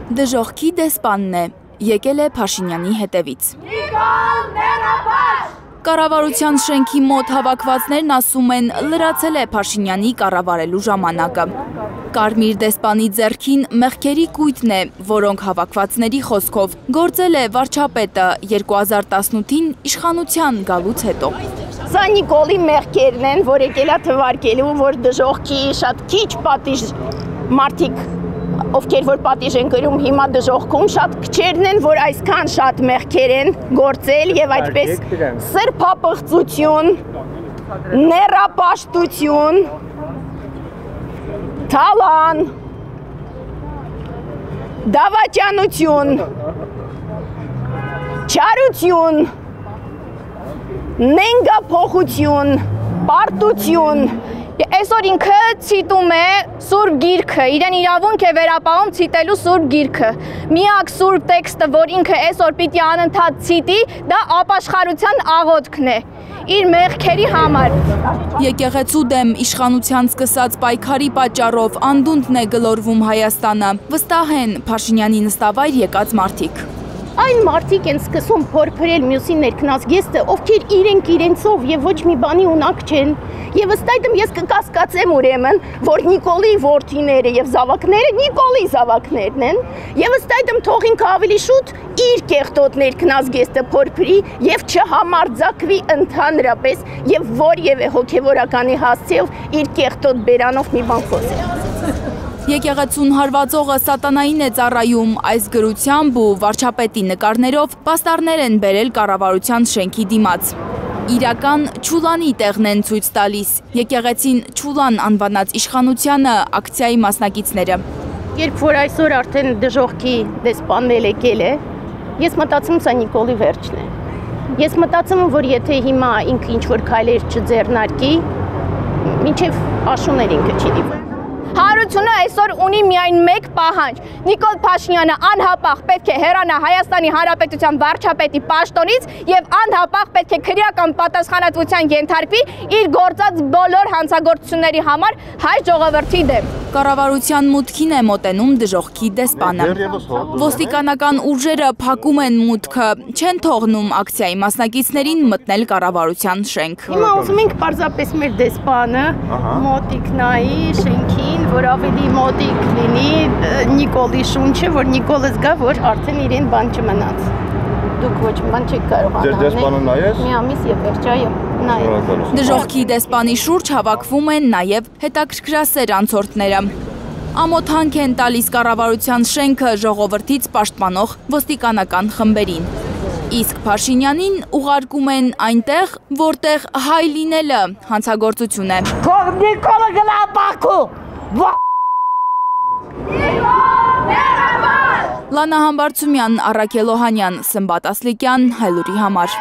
Դժոխքի դեսպանն է, եկել է Փաշինյանի հետևից։ Կառավարության շենքի մոտ հավաքվածներն ասում են, լրացել է Փաշինյանի կառավարելու ժամանակը։ Կարմիր դեսպանի ձեռքին մեղքերի կույտն է, որոնք հավաքվածների խոսքով գործել է վարչապետը 2018-ին իշխանության գալուց հետո։ Սա Նիկոլի մեղքերն են, որ եկել է թվարկելու, որ դժոխքի շատ քիչ պատիժ մարդիկ, ովքեր որ պատիժ են կրում հիմա դժոխքում, շատ քչերն են, որ այսքան շատ մեղքեր են գործել եւ այդպես սրբապղծություն, ներապաշտություն, թալան, դավաճանություն, չարություն, նենգափոխություն, պարտություն։ Այսօր ինքը ցիտում է Սուրբ Գիրքը, իրեն իրավունք է վերապահում ցիտելու Սուրբ Գիրքը։ Միակ Սուրբ տեքստը, որ ինքը այսօր պիտի անընդհատ ցիտի, դա ապաշխարության աղոթքն է իր մեղքերի համար։ Եկեղեցու դեմ իշխանության սկսած պայքարի պատճառով անդունդն է գլորվում Հայաստանը, վստահ են Փաշինյանի նստավայր եկած մարդիկ։ Այն մարդիկ են սկսում փորփրել մյուսի ներքնած գեստը, ովքեր իրենք իրենցով եւ ոչ մի բանի ունակ չեն։ Եվ ըստ այդմ ես կկասկածեմ ուրեմն, որ Նիկոլի որդիները եւ զավակները Նիկոլի զավակներն են, եւ ըստ այդմ թող ինքը ավելի շուտ իր կեղտոտ ներքնած գեստը փորփրի եւ չհամարձակվի ընդհանրապես եւ որևէ հոգեվորականի հասցեով իր կեղտոտ բերանով մի բան խոսել։ Եկեղեցուն հարվածողը սատանային է ծառայում, այս գրությամբ ու վարչապետի նկարներով պաստառներ են բերել կառավարության շենքի դիմաց։ Իրական Չուլանի տեղն են ցույց տալիս, եկեղեցին Չուլան անվանած իշխանությանը ակցիայի մասնակիցները։ Երբ որ այսօր արդեն դժոխքի դեսպանն եկել է, ես մտածում սա Նիկոլի վերջն է։ Ես մտածում եմ, որ եթե հիմա ինքը ինչ-որ քայլեր չձեռնարկի, մինչև աշուներ ինքը չի դիմում։ Հանրությունը այսօր ունի միայն մեկ պահանջ։ Նիկոլ Փաշինյանը անհապաղ պետք է հեռանա Հայաստանի Հանրապետության վարչապետի պաշտոնից եւ անհապաղ պետք է քրեական պատասխանատվության ենթարկվի իր գործած բոլոր հանցագործությունների համար հայ ժողովրդի դեմ։ Կառավարության մուտքին է մոտենում դժոխքի դեսպանը։ Ոստիկանական ուժերը փակում են մուտքը, չեն թողնում ակցիայի մասնակիցներին մտնել կառավարության շենք։ Հիմա ուզում ենք պարզապես մեր դեսպանը մոտիկ նայի շենքին, որ ավելի մոտիկ լինի Նիկոլի շունչը, որ Նիկոլը զգա, որ արդեն իրեն բան չմնաց։ Դուք ոչ մի բան չեք կարող անել։ Ձեր դեսպանը նայես։ Մի ամիս եւ վերջ, այո, նայեք։ Դժոխքի դեսպանի շուրջ հավաքվում են նաև հետաքրքրասեր անցորդները։ Ամոթանք են տալիս կառավարության շենքը ժողովրդից պաշտպանող ոստիկանական խմբերին։ Իսկ Փաշինյանին ուղարկում են այնտեղ, որտեղ հայ լինելը հանցագործություն է։ Թող Նիկոլը գնա Բաքու։ Լանա Համբարձումյան, Առաքել Օհանյան, Սմբատ Ասլիկյան, Հայլուրի համար։